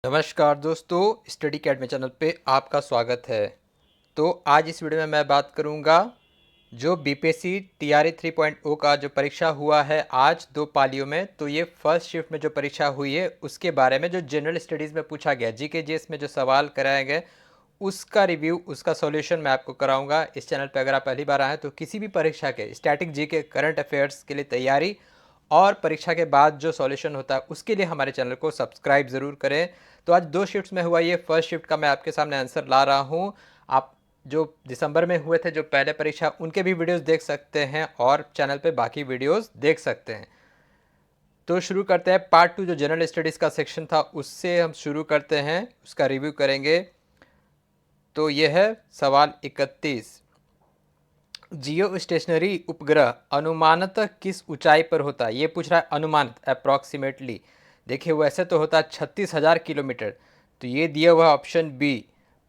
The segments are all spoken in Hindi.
नमस्कार दोस्तों, स्टडी अकेडमी चैनल पे आपका स्वागत है। तो आज इस वीडियो में मैं बात करूंगा जो बीपीएससी टीआरई 3.0 का जो परीक्षा हुआ है आज 2 पालियों में। तो ये फर्स्ट शिफ्ट में जो परीक्षा हुई है उसके बारे में जो जनरल स्टडीज़ में पूछा गया, जीके जीएस में जो सवाल कराए गए उसका रिव्यू, उसका सॉल्यूशन मैं आपको कराऊंगा इस चैनल पे। अगर आप पहली बार आए तो किसी भी परीक्षा के स्टैटिक जीके, करंट अफेयर्स के लिए तैयारी और परीक्षा के बाद जो सॉल्यूशन होता है उसके लिए हमारे चैनल को सब्सक्राइब ज़रूर करें। तो आज 2 शिफ्ट्स में हुआ, ये फर्स्ट शिफ्ट का मैं आपके सामने आंसर ला रहा हूँ। आप जो दिसंबर में हुए थे जो पहले परीक्षा, उनके भी वीडियोस देख सकते हैं और चैनल पे बाकी वीडियोस देख सकते हैं। तो शुरू करते हैं पार्ट 2 जो जनरल स्टडीज़ का सेक्शन था उससे हम शुरू करते हैं, उसका रिव्यू करेंगे। तो यह है सवाल 31। जियो स्टेशनरी उपग्रह अनुमानतः किस ऊंचाई पर होता है? ये पूछ रहा है अनुमानित, अप्रॉक्सीमेटली। देखिए वैसे तो होता है 36,000 किलोमीटर, तो ये दिया हुआ ऑप्शन बी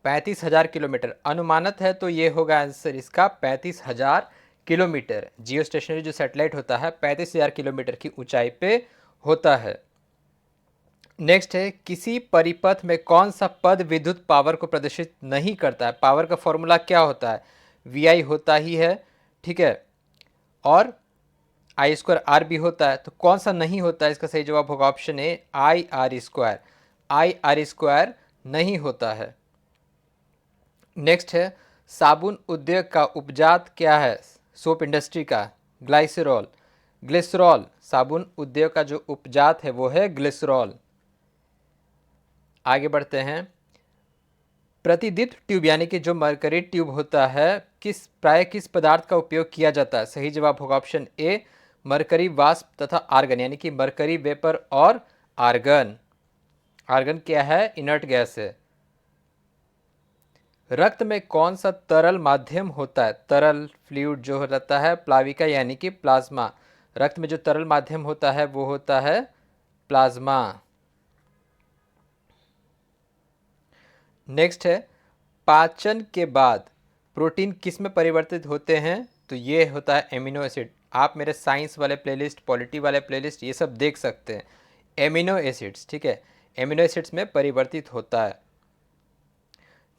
35,000 किलोमीटर। अनुमानित है तो ये होगा आंसर इसका 35,000 किलोमीटर। जियो स्टेशनरी जो सैटेलाइट होता है 35,000 किलोमीटर की ऊंचाई पे होता है। नेक्स्ट है, किसी परिपथ में कौन सा पद विद्युत पावर को प्रदर्शित नहीं करता है? पावर का फॉर्मूला क्या होता है? वी आई होता ही है, ठीक है, और आई स्क्वायर आर भी होता है। तो कौन सा नहीं होता है? इसका सही जवाब होगा option A I R square. I R square नहीं होता है। नेक्स्ट है, साबुन उद्योग का उपजात क्या है? सोप इंडस्ट्री का ग्लाइसरॉल, ग्लिसरॉल। साबुन उद्योग का जो उपजात है वो है ग्लिसरॉल। आगे बढ़ते हैं। प्रतिदीप्त ट्यूब यानी कि जो मरकरी ट्यूब होता है प्राय किस पदार्थ का उपयोग किया जाता है? सही जवाब होगा ऑप्शन ए मरकरी वाष्प तथा आर्गन, यानी कि मरकरी वेपर और आर्गन। आर्गन क्या है? इनर्ट गैस है। रक्त में कौन सा तरल माध्यम होता है? तरल फ्लूइड जो रहता है प्लाविका यानी कि प्लाज्मा। रक्त में जो तरल माध्यम होता है वो होता है प्लाज्मा। नेक्स्ट है, पाचन के बाद प्रोटीन किस में परिवर्तित होते हैं? तो ये होता है एमिनो एसिड। आप मेरे साइंस वाले प्लेलिस्ट, पॉलिटी वाले प्लेलिस्ट ये सब देख सकते हैं। एमिनो एसिड्स, ठीक है, एमिनो एसिड्स में परिवर्तित होता है।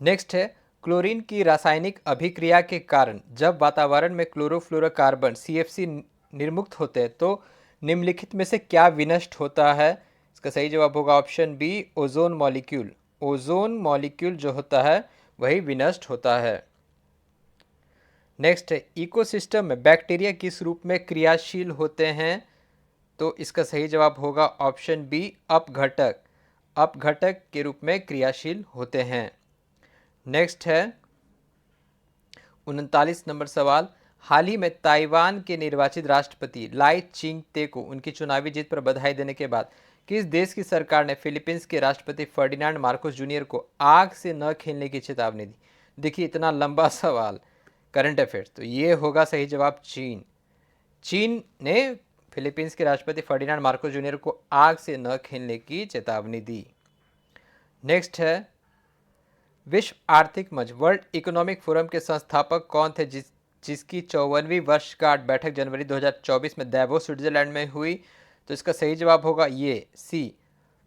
नेक्स्ट है, क्लोरीन की रासायनिक अभिक्रिया के कारण जब वातावरण में क्लोरोफ्लोरोकार्बन CFC निर्मुक्त होते हैं तो निम्नलिखित में से क्या विनष्ट होता है? इसका सही जवाब होगा option B ozone molecule. Ozone molecule जो होता है वही विनष्ट होता है। नेक्स्ट है, इकोसिस्टम में बैक्टीरिया किस रूप में क्रियाशील होते हैं? तो इसका सही जवाब होगा ऑप्शन बी अपघटक। अपघटक के रूप में क्रियाशील होते हैं। नेक्स्ट है 39 नंबर सवाल। हाल ही में ताइवान के निर्वाचित राष्ट्रपति लाई चिंग-ते को उनकी चुनावी जीत पर बधाई देने के बाद किस देश की सरकार ने फिलीपींस के राष्ट्रपति फर्डिनांड मार्कोस जूनियर को आग से न खेलने की चेतावनी दी? देखिए इतना लंबा सवाल, करंट अफेयर्स, तो ये होगा सही जवाब चीन। चीन ने फिलीपींस के राष्ट्रपति फर्डिनांड मार्कोस जूनियर को आग से न खेलने की चेतावनी दी। नेक्स्ट है, विश्व आर्थिक मंच वर्ल्ड इकोनॉमिक फोरम के संस्थापक कौन थे जिसकी 54वीं वर्षगांठ बैठक जनवरी 2024 में davos स्विट्जरलैंड में हुई? तो इसका सही जवाब होगा ये सी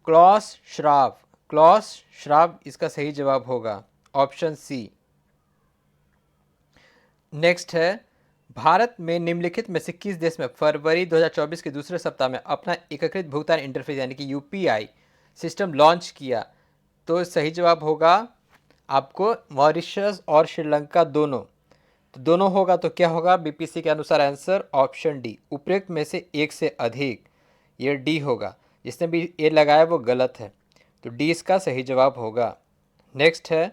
क्लॉस श्वाब। क्लॉस श्वाब इसका सही जवाब होगा ऑप्शन सी। नेक्स्ट है, भारत में निम्नलिखित में से किस देश में फरवरी 2024 के दूसरे सप्ताह में अपना एकीकृत भुगतान इंटरफेस यानी कि यूपीआई सिस्टम लॉन्च किया? तो सही जवाब होगा आपको मॉरिशस और श्रीलंका दोनों। तो दोनों होगा तो क्या होगा? बीपीसी के अनुसार आंसर ऑप्शन डी उपयुक्त में से एक से अधिक, ये डी होगा। जिसने भी ए लगाया वो गलत है, तो डी इसका सही जवाब होगा। नेक्स्ट है,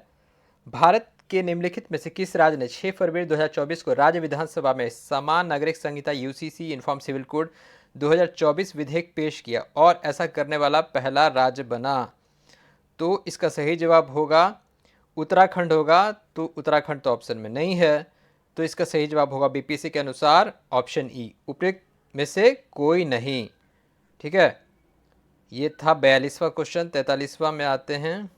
भारत के निम्नलिखित में से किस राज्य ने 6 फरवरी 2024 को राज्य विधानसभा में समान नागरिक संहिता यूसीसी यूनिफॉर्म सिविल कोड 2024 विधेयक पेश किया और ऐसा करने वाला पहला राज्य बना? तो इसका सही जवाब होगा उत्तराखंड होगा। तो उत्तराखंड तो ऑप्शन में नहीं है, तो इसका सही जवाब होगा बीपीसी के अनुसार ऑप्शन ई उपयुक्त में से कोई नहीं। ठीक है, ये था 42वां क्वेश्चन। 43वां में आते हैं।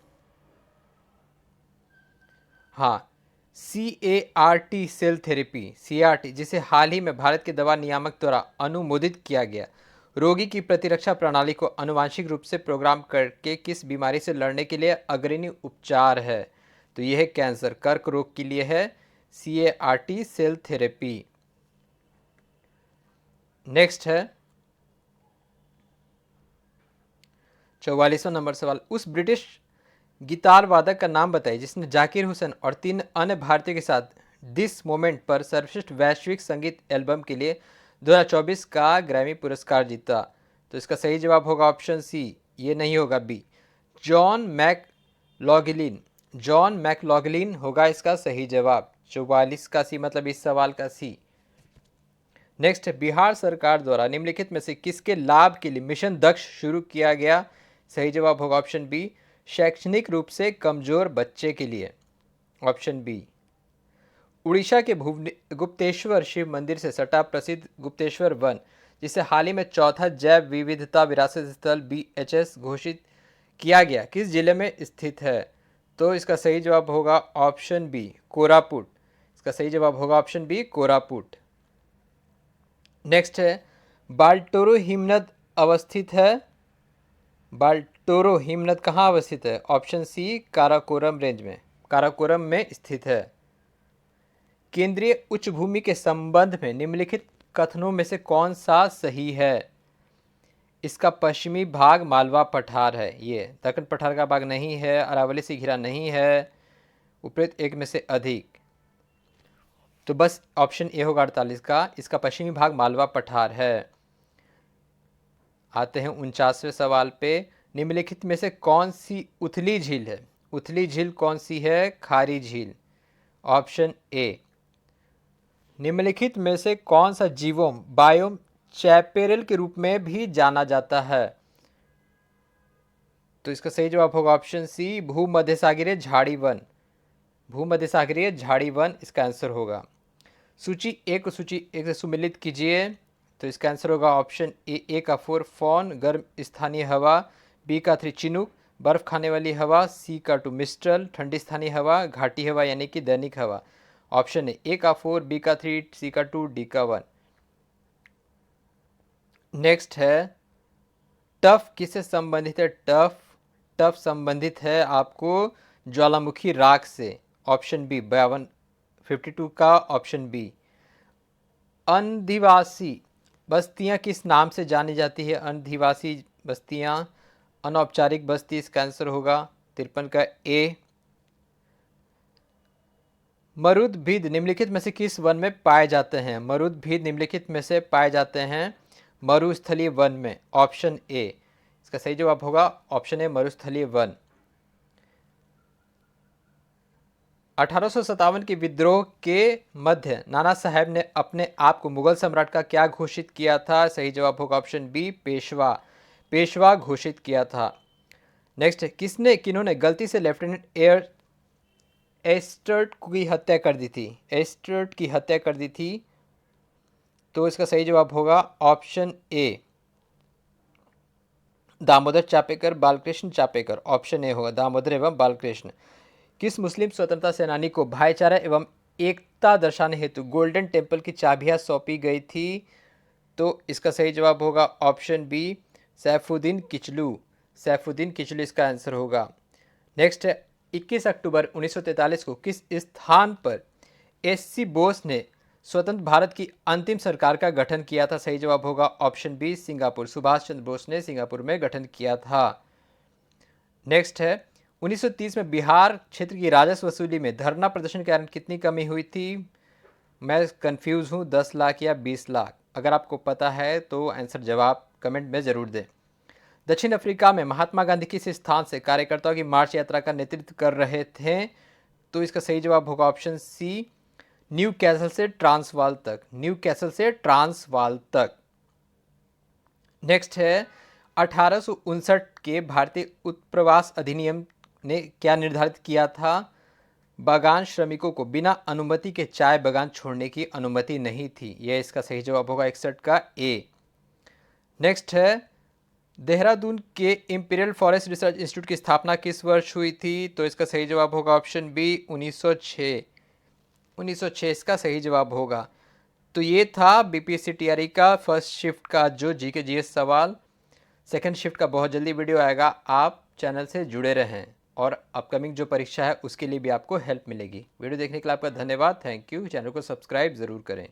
हाँ, CAR-T सेल थेरेपी, CAR-T, जिसे हाल ही में भारत के दवा नियामक द्वारा अनुमोदित किया गया, रोगी की प्रतिरक्षा प्रणाली को आनुवांशिक रूप से प्रोग्राम करके किस बीमारी से लड़ने के लिए अग्रणी उपचार है? तो यह है कैंसर। कर्क रोग के लिए है CAR-T सेल थेरेपी। नेक्स्ट है 44वां नंबर सवाल, उस ब्रिटिश गिटार वादक का नाम बताइए जिसने जाकिर हुसैन और 3 अन्य भारतीयों के साथ दिस मोमेंट पर सर्वश्रेष्ठ वैश्विक संगीत एल्बम के लिए 2024 का ग्रैमी पुरस्कार जीता। तो इसका सही जवाब होगा ऑप्शन सी, ये नहीं होगा B, John McLaughlin. John McLaughlin होगा इसका सही जवाब। 44 का सी मतलब इस सवाल का सी। नेक्स्ट, बिहार सरकार द्वारा निम्नलिखित में से किसके लाभ के लिए मिशन दक्ष शुरू किया गया? सही जवाब होगा ऑप्शन बी, शैक्षणिक रूप से कमजोर बच्चे के लिए। Option B. उड़ीसा के गुप्तेश्वर शिव मंदिर से सटा प्रसिद्ध गुप्तेश्वर वन, जिसे हाल ही में चौथा जैव विविधता विरासत स्थल BHS घोषित किया गया, किस जिले में स्थित है? तो इसका सही जवाब होगा ऑप्शन बी, कोरापुट। इसका सही जवाब होगा ऑप्शन बी, कोरापुट। नेक्स्ट है, बाल्टोरो हिमनद अवस्थित है। बाल्टोरो हिमनद कहाँ अवस्थित है? ऑप्शन सी, काराकोरम रेंज में, काराकोरम में स्थित है। केंद्रीय उच्च भूमि के संबंध में निम्नलिखित कथनों में से कौन सा सही है? इसका पश्चिमी भाग मालवा पठार है, ये दक्कन पठार का भाग नहीं है, अरावली से घिरा नहीं है, उपरोक्त एक में से अधिक। तो बस ऑप्शन ए होगा 48 का, इसका पश्चिमी भाग मालवा पठार है। आते हैं 49वें सवाल पे, निम्नलिखित में से कौन सी उथली झील है? उथली झील कौन सी है? खारी झील। Option A. निम्नलिखित में से कौन सा जीवोम बायोम चैपेरल के रूप में भी जाना जाता है? तो इसका सही जवाब होगा ऑप्शन सी, भूमध्यसागरीय झाड़ी वन। भूमध्यसागरीय झाड़ी वन इसका आंसर होगा। सूची एक को सूची एक से सुमिलित कीजिए। तो इसका आंसर होगा ऑप्शन ए का 4 फॉन, गर्म स्थानीय हवा, बी का 3 चिनूक, बर्फ खाने वाली हवा, सी का 2 मिस्ट्रल, ठंडी स्थानीय हवा, घाटी हवा यानी कि दैनिक हवा। ऑप्शन ए का 4, बी का 3, सी का 2, डी का 1। नेक्स्ट है, टफ किससे संबंधित है? टफ संबंधित है आपको ज्वालामुखी राख से। ऑप्शन बी 52 का ऑप्शन बी। आदिवासी बस्तियां किस नाम से जानी जाती है? आदिवासी बस्तियां, अनौपचारिक बस्ती इसका आंसर होगा 53 का ए। मरुदभिद निम्नलिखित में से किस वन में पाए जाते हैं? मरुदभिद निम्नलिखित में से पाए जाते हैं मरुस्थलीय वन में। Option A. इसका सही जवाब होगा ऑप्शन ए, मरुस्थलीय वन। 1857 के विद्रोह के मध्य नाना साहेब ने अपने आप को मुगल सम्राट का क्या घोषित किया था? सही जवाब होगा ऑप्शन बी, पेशवा। पेशवा घोषित किया था। नेक्स्ट, किन्होंने गलती से लेफ्टिनेंट एयर एस्टर्ट की हत्या कर दी थी? एस्टर्ट की हत्या कर दी थी। तो इसका सही जवाब होगा option A, Damodar Chapekar, Balkrishna Chapekar. Option A होगा दामोदर एवं बालकृष्ण। किस मुस्लिम स्वतंत्रता सेनानी को भाईचारा एवं एकता दर्शाने हेतु गोल्डन टेम्पल की चाबियां सौंपी गई थी? तो इसका सही जवाब होगा ऑप्शन बी, सैफुद्दीन किचलू। सैफुद्दीन किचलू इसका आंसर होगा। नेक्स्ट है, 21 अक्टूबर 1943 को किस स्थान पर SC बोस ने स्वतंत्र भारत की अंतिम सरकार का गठन किया था? सही जवाब होगा option B, Singapore. Subhash Chandra Bose ने सिंगापुर में गठन किया था। नेक्स्ट है, 1930 में बिहार क्षेत्र की राजस्व वसूली में धरना प्रदर्शन के कारण कितनी कमी हुई थी? मैं कंफ्यूज हूँ, 10 लाख या 20 लाख। अगर आपको पता है तो आंसर जवाब कमेंट में ज़रूर दें। दक्षिण अफ्रीका में महात्मा गांधी किस स्थान से कार्यकर्ताओं की मार्च यात्रा का नेतृत्व कर रहे थे? तो इसका सही जवाब होगा ऑप्शन सी, न्यू कैसल से ट्रांसवाल तक। न्यू कैसल से ट्रांसवाल तक। नेक्स्ट है, 1859 के भारतीय उत्प्रवास अधिनियम ने क्या निर्धारित किया था? बागान श्रमिकों को बिना अनुमति के चाय बागान छोड़ने की अनुमति नहीं थी। यह इसका सही जवाब होगा 61 का ए। नेक्स्ट है, देहरादून के इंपीरियल फॉरेस्ट रिसर्च इंस्टीट्यूट की स्थापना किस वर्ष हुई थी? तो इसका सही जवाब होगा ऑप्शन बी, 1906। 1906 इसका सही जवाब होगा। तो ये था बीपीएससी टीआरई का फर्स्ट शिफ्ट का जो जीके जीएस सवाल। सेकंड शिफ्ट का बहुत जल्दी वीडियो आएगा, आप चैनल से जुड़े रहें और अपकमिंग जो परीक्षा है उसके लिए भी आपको हेल्प मिलेगी। वीडियो देखने के लिए आपका धन्यवाद, थैंक यू। चैनल को सब्सक्राइब ज़रूर करें।